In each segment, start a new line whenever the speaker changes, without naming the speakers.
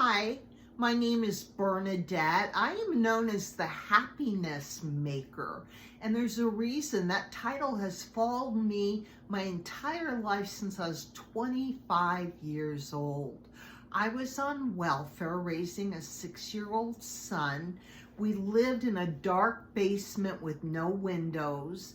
Hi, my name is Bernadette. I am known as the Happiness Maker, and there's a reason that title has followed me my entire life since I was 25 years old. I was on welfare raising a 6-year-old son. We lived in a dark basement with no windows.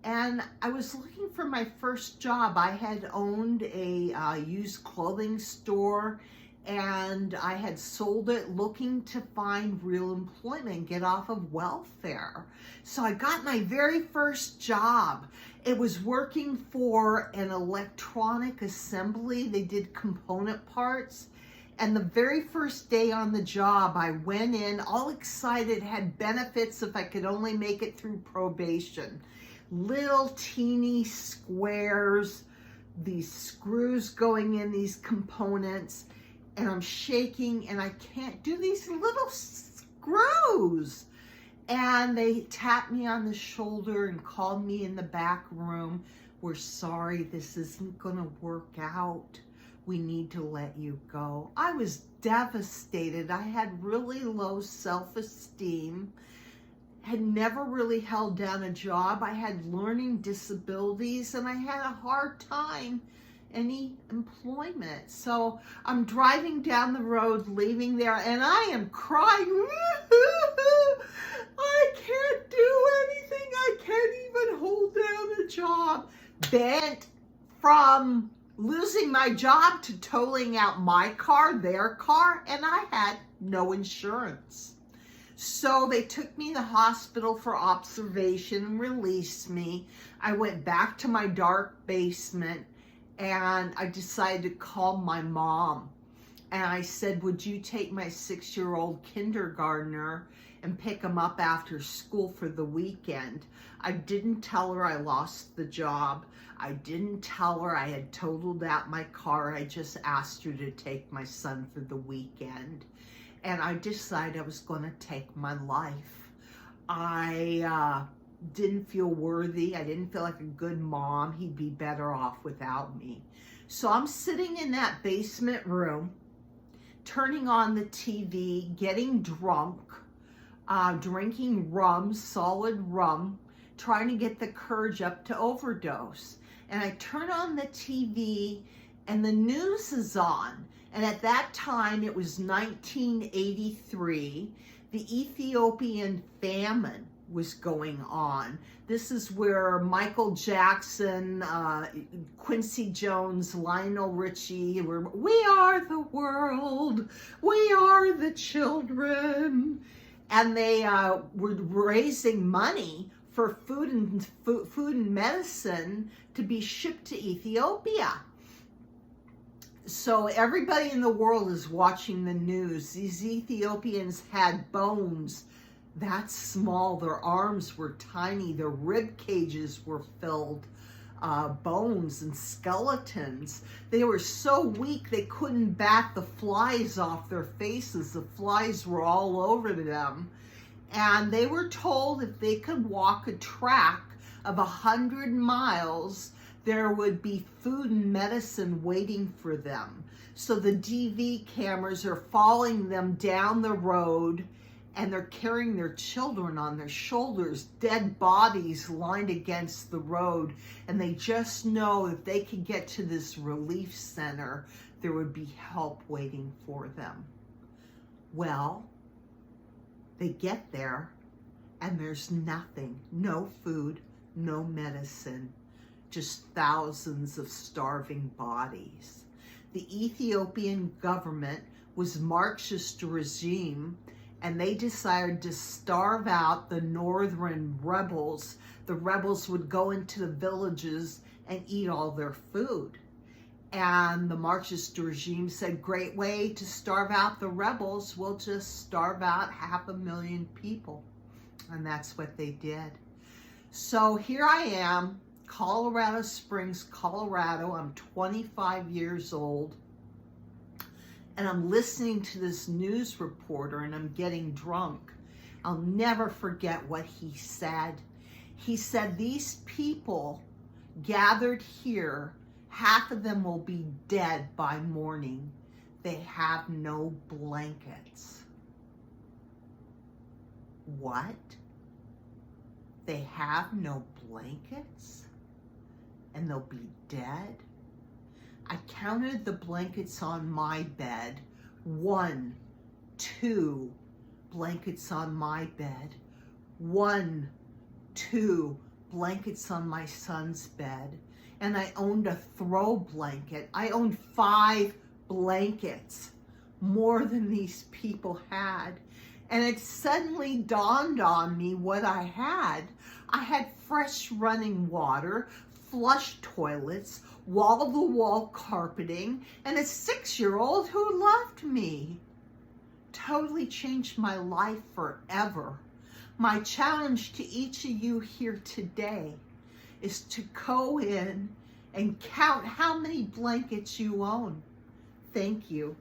And I was looking for my first job. I had owned a used clothing store, and I had sold it looking to find real employment, get off of welfare. So I got my very first job. It was working for an electronic assembly. They did component parts. And the very first day on the job, I went in all excited, had benefits if I could only make it through probation. Little teeny squares, these screws going in these components, and I'm shaking and I can't do these little screws. And they tapped me on the shoulder and called me in the back room. We're sorry, this isn't gonna work out. We need to let you go. I was devastated. I had really low self-esteem. Had never really held down a job. I had learning disabilities and I had a hard time any employment. So I'm driving down the road, leaving there, and I am crying. I can't do anything. I can't even hold down a job. Bent from losing my job to totaling out my car, their car, and I had no insurance. So they took me to the hospital for observation and released me. I went back to my dark basement and I decided to call my mom. And I said, would you take my 6-year-old kindergartner and pick him up after school for the weekend? I didn't tell her I lost the job. I didn't tell her I had totaled out my car. I just asked her to take my son for the weekend. And I decided I was going to take my life. I didn't feel worthy. I didn't feel like a good mom. He'd be better off without me. So I'm sitting in that basement room, turning on the TV, getting drunk, drinking rum, solid rum, trying to get the courage up to overdose. And I turn on the TV and the news is on. And at that time, it was 1983. The Ethiopian famine was going on. This is where Michael Jackson, Quincy Jones, Lionel Richie were, we are the world, we are the children. And they were raising money for food and medicine to be shipped to Ethiopia. So everybody in the world is watching the news. These Ethiopians had bones that small. Their arms were tiny. Their rib cages were filled, bones and skeletons. They were so weak they couldn't bat the flies off their faces. The flies were all over them. And they were told if they could walk a track of 100 miles, there would be food and medicine waiting for them. So the DV cameras are following them down the road, and they're carrying their children on their shoulders, dead bodies lined against the road. And they just know if they could get to this relief center, there would be help waiting for them. Well, they get there and there's nothing, no food, no medicine, just thousands of starving bodies. The Ethiopian government was Marxist regime, and they decided to starve out the northern rebels. The rebels would go into the villages and eat all their food. And the Marxist regime said, great way to starve out the rebels, we'll just starve out 500,000 people. And that's what they did. So here I am, Colorado Springs, Colorado. I'm 25 years old. And I'm listening to this news reporter and I'm getting drunk. I'll never forget what he said. He said, these people gathered here, half of them will be dead by morning. They have no blankets. What? They have no blankets? And they'll be dead? I counted the blankets on my bed. 1, 2 blankets on my bed. 1, 2 blankets on my son's bed. And I owned a throw blanket. I owned 5 blankets, more than these people had. And it suddenly dawned on me what I had. I had fresh running water, flush toilets, wall-to-wall carpeting, and a 6-year-old who loved me. Totally changed my life forever. My challenge to each of you here today is to go in and count how many blankets you own. Thank you.